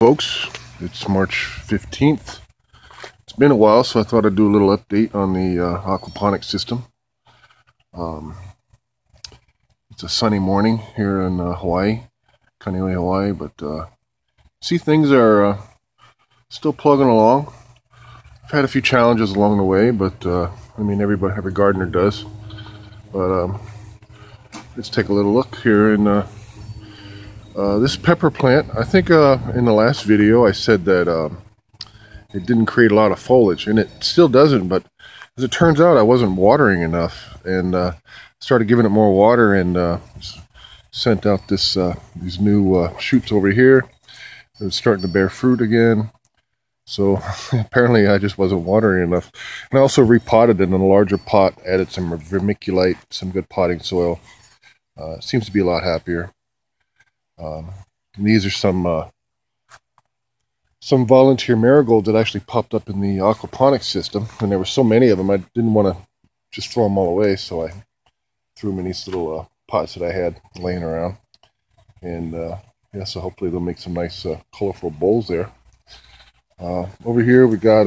Folks, it's March 15th. It's been a while, so I thought I'd do a little update on the aquaponics system. It's a sunny morning here in Hawaii, Kaneohe, Hawaii, but see, things are still plugging along. I've had a few challenges along the way, but I mean, every gardener does. But let's take a little look here in this pepper plant. I think in the last video I said that it didn't create a lot of foliage, and it still doesn't, but as it turns out I wasn't watering enough, and started giving it more water, and sent out these new shoots over here. It was starting to bear fruit again, so apparently I just wasn't watering enough. And I also repotted it in a larger pot, added some vermiculite, some good potting soil. It seems to be a lot happier. These are some volunteer marigolds that actually popped up in the aquaponics system, and there were so many of them I didn't want to just throw them all away, so I threw them in these little pots that I had laying around. And yeah, so hopefully they'll make some nice colorful bowls there. Over here we got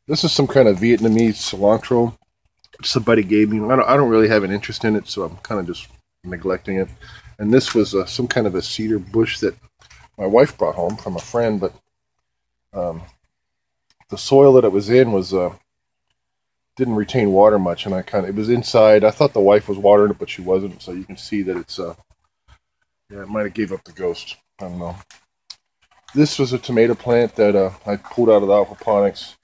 this is some kind of Vietnamese cilantro somebody gave me. I don't really have an interest in it, so I'm kind of just neglecting it. And this was some kind of a cedar bush that my wife brought home from a friend, but the soil that it was in was didn't retain water much, and it was inside. I thought the wife was watering it, but she wasn't, so you can see that it's yeah, it might have gave up the ghost. I don't know. This was a tomato plant that I pulled out of the aquaponics.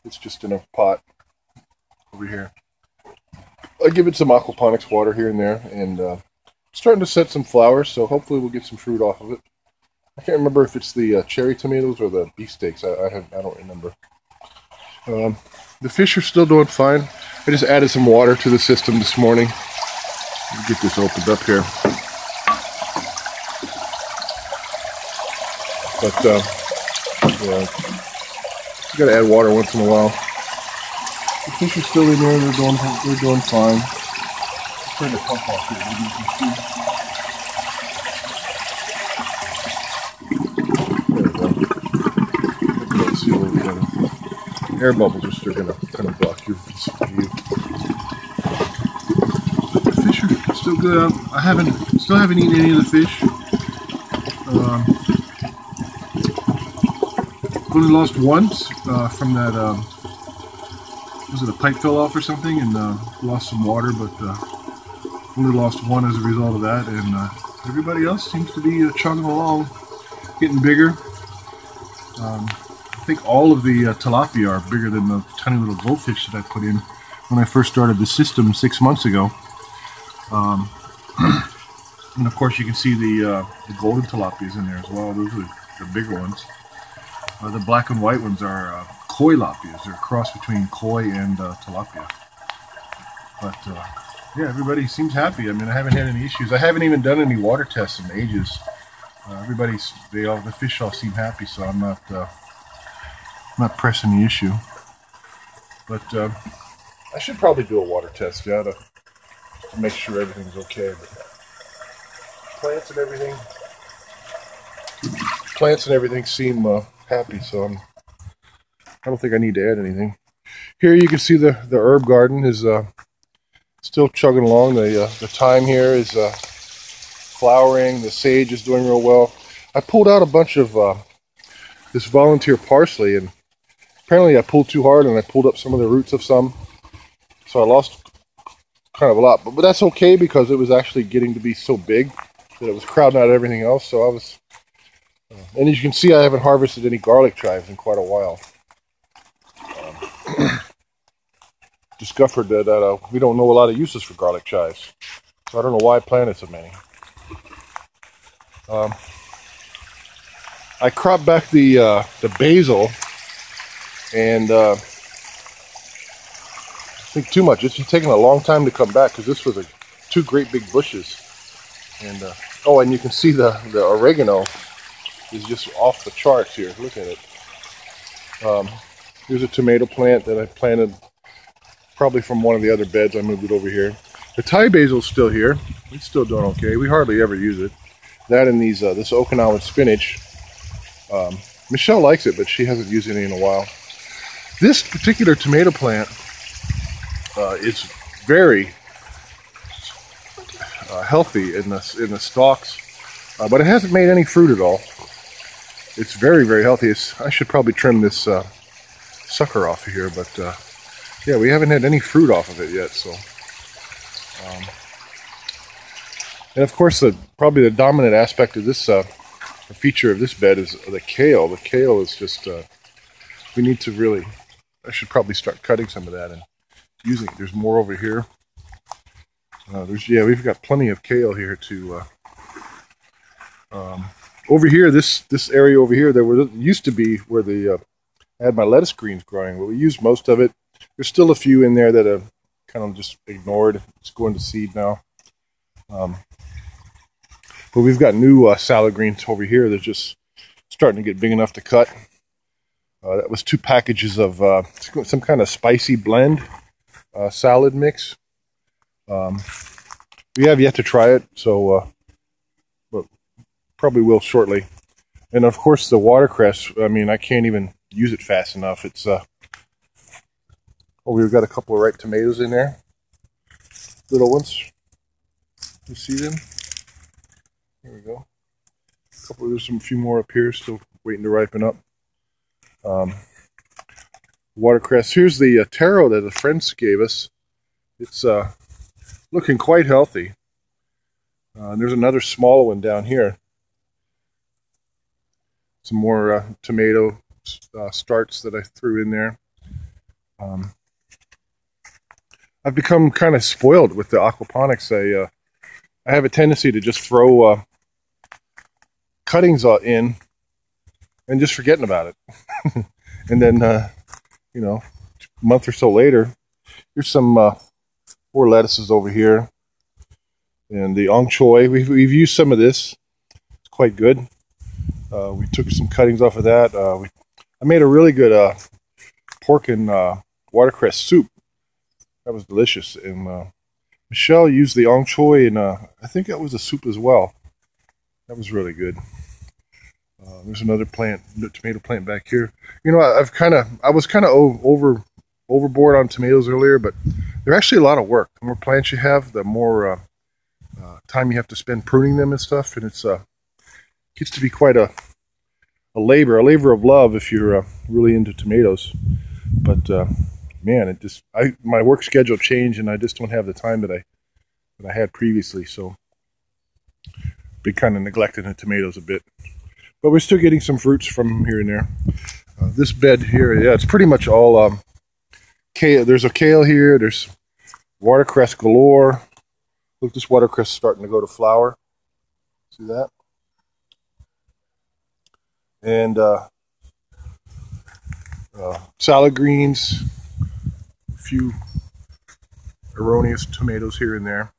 It's just in a pot over here. I give it some aquaponics water here and there, and starting to set some flowers, so hopefully we'll get some fruit off of it. I can't remember if it's the cherry tomatoes or the beefsteaks. I don't remember. The fish are still doing fine. I just added some water to the system this morning. Let me get this opened up here. But yeah, you gotta add water once in a while. The fish are still in there. They're doing fine. Turn the pump off here. Maybe you can see. There we go. Let's see a little better. Air bubbles are still going to kind of block your view. The fish are still good. I still haven't eaten any of the fish. Only lost once from that. Was it a pipe fell off or something, and lost some water, but only lost one as a result of that, and everybody else seems to be chugging along, getting bigger. I think all of the tilapia are bigger than the tiny little goldfish that I put in when I first started the system 6 months ago. And of course you can see the golden tilapias in there as well. Those are the bigger ones. The black and white ones are koi lapias. They're a cross between koi and tilapia. But yeah, everybody seems happy. I mean, I haven't had any issues. I haven't even done any water tests in ages. The fish all seem happy, so I'm not pressing the issue. But I should probably do a water test, yeah, to make sure everything's okay. But plants and everything seem happy, so I don't think I need to add anything. Here you can see the herb garden is still chugging along. The thyme here is flowering. The sage is doing real well. I pulled out a bunch of this volunteer parsley, and apparently I pulled too hard and I pulled up some of the roots of some, so I lost kind of a lot. But that's okay, because it was actually getting to be so big that it was crowding out everything else. So I was, and as you can see, I haven't harvested any garlic chives in quite a while. Discovered that we don't know a lot of uses for garlic chives, so I don't know why I planted so many. I cropped back the basil, and I think too much. It's taking a long time to come back, because this was two great big bushes. And oh, and you can see the oregano is just off the charts here. Look at it. Here's a tomato plant that I planted probably from one of the other beds. I moved it over here. The Thai basil's still here. It's still doing okay. We hardly ever use it. That and this Okinawan spinach Michelle likes it, but she hasn't used any in a while. This particular tomato plant is very healthy in the stalks, but it hasn't made any fruit at all. It's very, very healthy. I should probably trim this sucker off of here, but yeah, we haven't had any fruit off of it yet. So, and of course, probably the dominant aspect of this the feature of this bed is the kale. The kale is just we need to really. I should probably start cutting some of that and using it. There's more over here. We've got plenty of kale here to. Over here, this area over here, used to be where I had my lettuce greens growing, but we used most of it. There's still a few in there that are kind of just ignored. It's going to seed now. But we've got new salad greens over here that's just starting to get big enough to cut. That was 2 packages of some kind of spicy blend salad mix. We have yet to try it, so but probably will shortly. And of course the watercress, I mean, I can't even use it fast enough. It's we've got a couple of ripe tomatoes in there. Little ones. You see them? There we go. There's a few more up here still waiting to ripen up. Watercress. Here's the taro that the friends gave us. It's looking quite healthy. And there's another smaller one down here. Some more tomato starts that I threw in there. I've become kind of spoiled with the aquaponics. I have a tendency to just throw cuttings in and just forgetting about it. And then, you know, a month or so later, here's some more lettuces over here. And the ong choy, we've used some of this. It's quite good. We took some cuttings off of that. I made a really good pork and watercress soup. That was delicious. And Michelle used the ong choy, and I think that was a soup as well. That was really good. There's another plant, tomato plant back here. You know, I was kind of overboard on tomatoes earlier, but they're actually a lot of work. The more plants you have, the more time you have to spend pruning them and stuff, and it's gets to be quite a labor of love if you're really into tomatoes. But man, my work schedule changed, and I just don't have the time that I had previously. So, been kind of neglecting the tomatoes a bit. But we're still getting some fruits from here and there. This bed here, yeah, it's pretty much all kale. There's a kale here. There's watercress galore. Look, this watercress is starting to go to flower. See that? And salad greens. A few erroneous tomatoes here and there.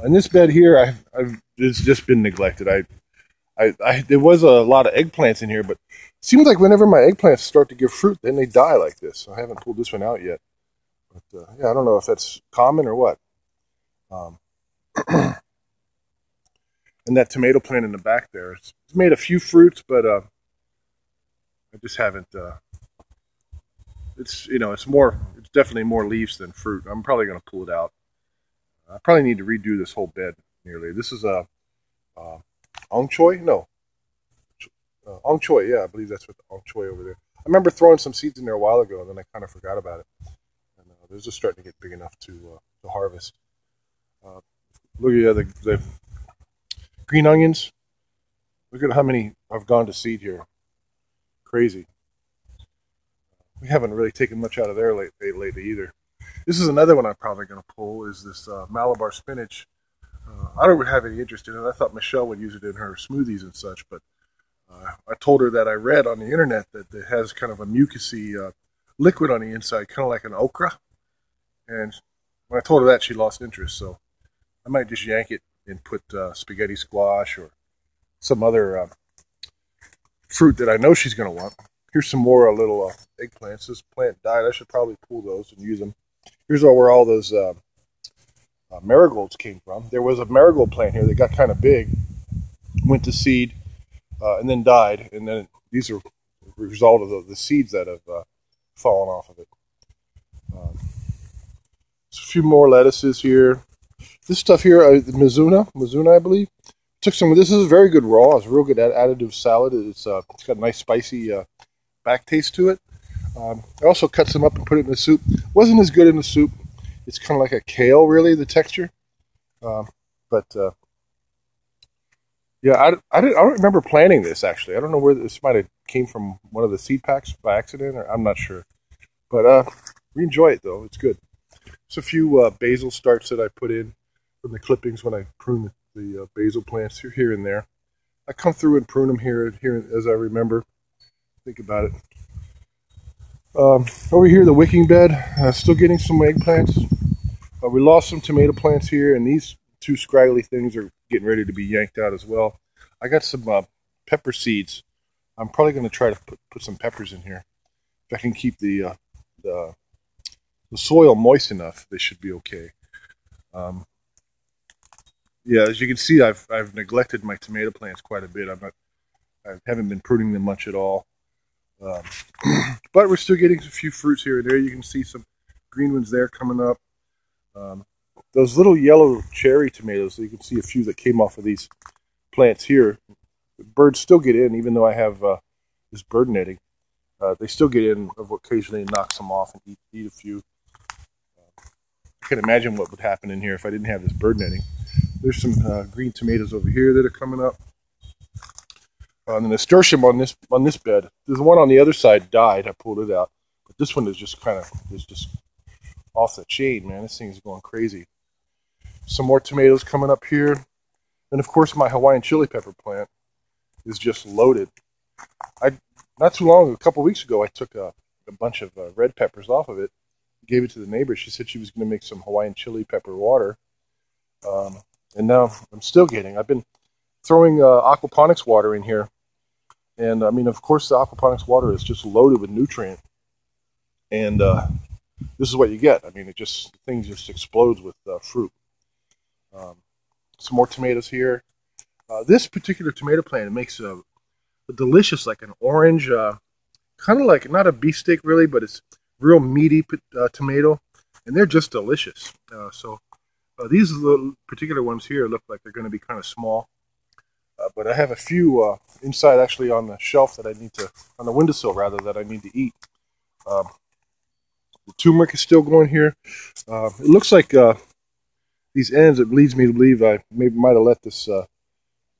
And this bed here, it's just been neglected. There was a lot of eggplants in here, but it seems like whenever my eggplants start to give fruit, then they die like this. So I haven't pulled this one out yet. But yeah, I don't know if that's common or what. And that tomato plant in the back there, it's made a few fruits, but I just haven't. It's definitely more leaves than fruit. I'm probably going to pull it out. I probably need to redo this whole bed nearly. This is a ong choy? No. Ong choy, yeah, I believe that's what the ong choy over there. I remember throwing some seeds in there a while ago, and then I kind of forgot about it. And they're just starting to get big enough to harvest. Look at the green onions. Look at how many have gone to seed here. Crazy. We haven't really taken much out of there lately either. This is another one I'm probably going to pull, is this Malabar spinach. I don't have any interest in it. I thought Michelle would use it in her smoothies and such, but I told her that I read on the internet that it has kind of a mucousy liquid on the inside, kind of like an okra. And when I told her that, she lost interest. So I might just yank it and put spaghetti squash or some other fruit that I know she's going to want. Here's some more little eggplants. This plant died. I should probably pull those and use them. Here's where all those marigolds came from. There was a marigold plant here that got kind of big, went to seed, and then died. And then these are the result of the seeds that have fallen off of it. A few more lettuces here. This stuff here, Mizuna, I believe. Took some. This is very good raw. It's a real good additive salad. It's got a nice spicy back taste to it. I also cut some up and put it in the soup. Wasn't as good in the soup. It's kind of like a kale, really, the texture. Yeah, I don't remember planting this actually. I don't know where this might have came from. One of the seed packs by accident, or I'm not sure. But we enjoy it though. It's good. There's a few basil starts that I put in from the clippings when I prune the basil plants here and there. I come through and prune them here as I remember. Think about it. Over here, the wicking bed, still getting some eggplants. We lost some tomato plants here, and these two scraggly things are getting ready to be yanked out as well. I got some pepper seeds. I'm probably going to try to put some peppers in here. If I can keep the soil moist enough, they should be okay. Yeah, as you can see, I've neglected my tomato plants quite a bit. I haven't been pruning them much at all. But we're still getting a few fruits here and there. You can see some green ones there coming up. Those little yellow cherry tomatoes, you can see a few that came off of these plants here. The birds still get in, even though I have this bird netting. They still get in, occasionally knocks them off and eat a few. I can imagine what would happen in here if I didn't have this bird netting. There's some green tomatoes over here that are coming up. And the nasturtium on this bed. There's one on the other side died. I pulled it out, but this one is just just off the chain, man. This thing is going crazy. Some more tomatoes coming up here, and of course my Hawaiian chili pepper plant is just loaded. Not too long, a couple weeks ago, I took a bunch of red peppers off of it, gave it to the neighbor. She said she was going to make some Hawaiian chili pepper water, and now I'm still getting. I've been throwing aquaponics water in here. And I mean, of course, the aquaponics water is just loaded with nutrient, and this is what you get. I mean, the thing just explodes with fruit. Some more tomatoes here. This particular tomato plant, it makes a delicious, like an orange, kind of like not a beefsteak really, but it's real meaty tomato, and they're just delicious. These particular ones here look like they're going to be kind of small. But I have a few inside, actually, on the shelf that I need to, on the windowsill rather, that I need to eat. The turmeric is still going here. It looks like these ends. It leads me to believe I might have let this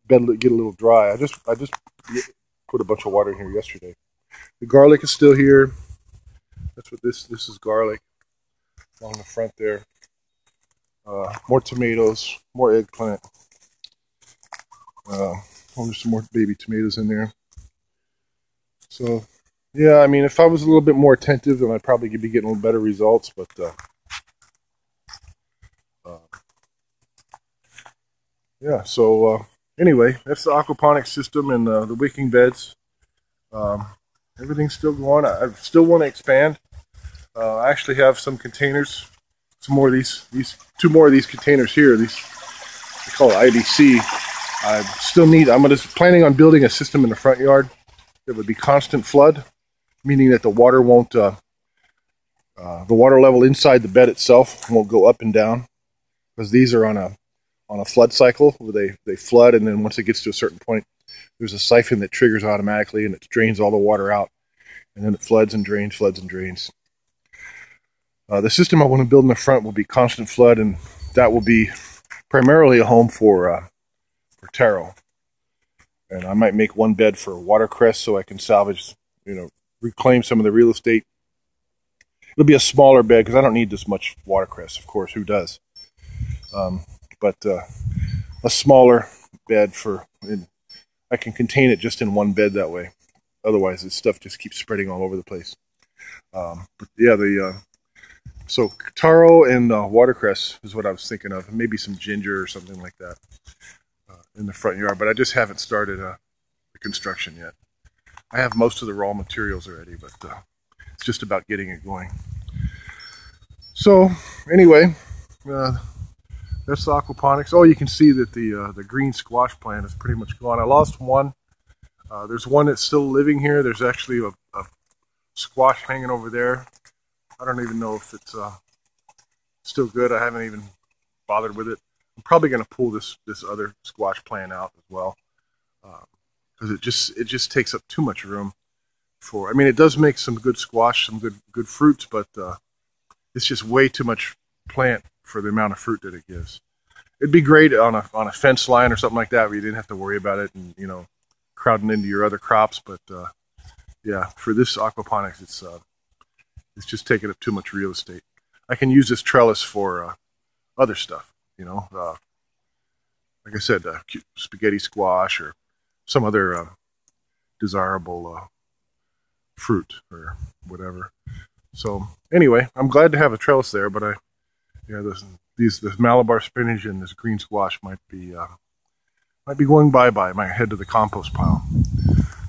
bed get a little dry. I just put a bunch of water in here yesterday. The garlic is still here. That's what this is, garlic along the front there. More tomatoes, more eggplant. There's some more baby tomatoes in there. So, yeah, I mean, if I was a little bit more attentive, then I'd probably be getting a little better results. But yeah. So anyway, that's the aquaponics system and the wicking beds. Everything's still going. I still want to expand. I actually have some containers. Some more of these two more of these containers here. These, they call it IBC. I still need, I'm planning on building a system in the front yard that would be constant flood, meaning that the water won't, the water level inside the bed itself won't go up and down, because these are on a flood cycle where they flood, and then once it gets to a certain point, there's a siphon that triggers automatically and it drains all the water out, and then it floods and drains, floods and drains. The system I want to build in the front will be constant flood, and that will be primarily a home for taro, and I might make one bed for watercress so I can salvage, reclaim some of the real estate. It'll be a smaller bed because I don't need this much watercress, of course, who does? But a smaller bed I can contain it just in one bed that way. Otherwise, this stuff just keeps spreading all over the place. But yeah, so taro and watercress is what I was thinking of, and maybe some ginger or something like that. In the front yard, but I just haven't started the construction yet. I have most of the raw materials already, but it's just about getting it going. So anyway, that's the aquaponics. Oh, you can see that the green squash plant is pretty much gone. I lost one. There's one that's still living here. There's actually a squash hanging over there. I don't even know if it's still good. I haven't even bothered with it. I'm probably going to pull this other squash plant out as well, because it just takes up too much room for. I mean, it does make some good squash, some good fruits, but it's just way too much plant for the amount of fruit that it gives. It'd be great on a fence line or something like that, where you didn't have to worry about it and crowding into your other crops. But yeah, for this aquaponics, it's just taking up too much real estate. I can use this trellis for other stuff, like I said, spaghetti squash or some other desirable fruit or whatever. So anyway, I'm glad to have a trellis there, but this Malabar spinach and this green squash might be going bye-bye. Might head to the compost pile.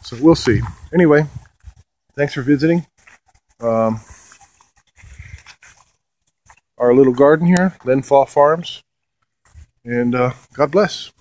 So we'll see. Anyway, thanks for visiting our little garden here, Len Fa Farms, and God bless.